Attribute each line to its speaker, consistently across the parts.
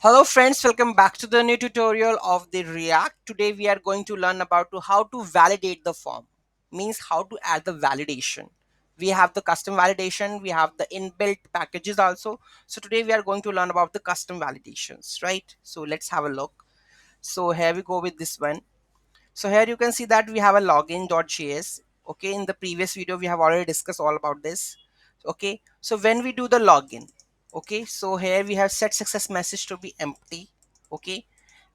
Speaker 1: Hello friends, welcome back to the new tutorial of the React. Today we are going to learn about how to validate the form. Means how to add the validation. We have the custom validation, we have the inbuilt packages also. So today we are going to learn about the custom validations, right? So let's have a look. So here we go with this one. So here you can see that we have a login.js. Okay, in the previous video we have already discussed all about this. Okay, so when we do the login, okay, so here we have set success message to be empty. Okay,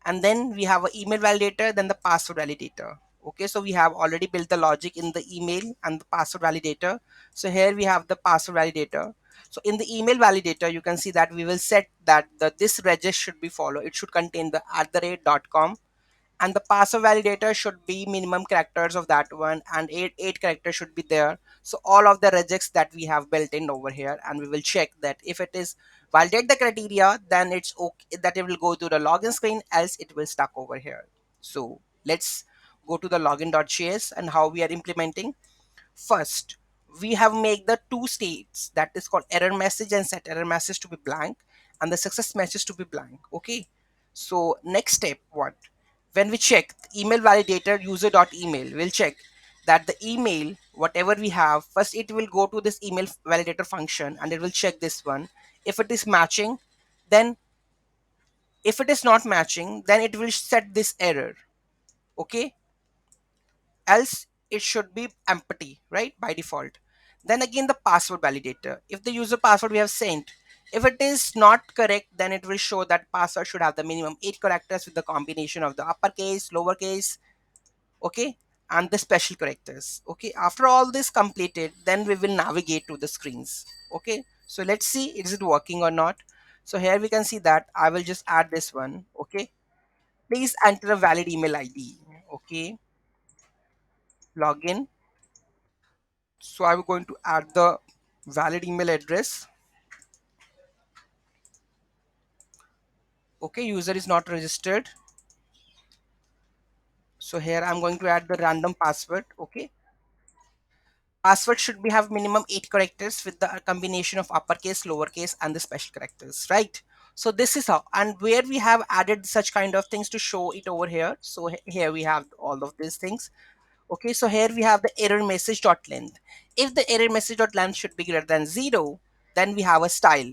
Speaker 1: and then we have an email validator, then the password validator. Okay, so we have already built the logic in the email and the password validator. So here we have the password validator. So in the email validator you can see that we will set that this regist should be followed. It should contain the @.com, and the password validator should be minimum characters of that one, and eight characters should be there. So all of the regex that we have built in over here, and we will check that if it is validate the criteria, then it's okay that it will go to the login screen, else it will stuck over here. So let's go to the login.js and how we are implementing. First, we have made the two states, that is called error message and set error message to be blank, and the success message to be blank. Okay, so next step, what, when we check email validator user.email, we'll check that the email whatever we have, first it will go to this email validator function and it will check this one. If it is matching, then if it is not matching, then it will set this error. Okay, else it should be empty, right, by default. Then again the password validator, if the user password we have sent, if it is not correct, then it will show that password should have the minimum 8 characters with the combination of the uppercase, lowercase, okay, and the special characters. Okay, after all this completed, then we will navigate to the screens. Okay, so let's see is it working or not. So here we can see that I will just add this one. Okay, please enter a valid email ID. Okay, login. So I'm going to add the valid email address. Okay, user is not registered. So here I'm going to add the random password. Okay, password should be have minimum 8 characters with the combination of uppercase, lowercase, and the special characters, right? So this is how, and where we have added such kind of things to show it over here. So here we have all of these things. Okay, so here we have the error message dot length. If the error message dot length should be greater than 0, then we have a style.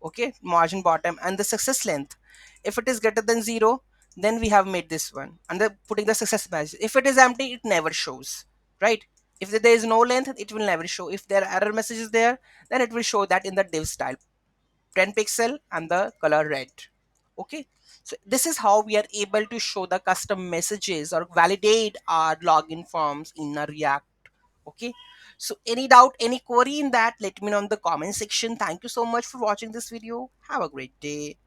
Speaker 1: Okay, margin bottom, and the success length. If it is greater than 0, then we have made this one and the putting the success message. If it is empty, it never shows, right? If there is no length, it will never show. If there are error messages there, then it will show that in the div style, 10 pixel and the color red. Okay, so this is how we are able to show the custom messages or validate our login forms in a React. Okay, so any doubt, any query in that, let me know in the comment section. Thank you so much for watching this video. Have a great day.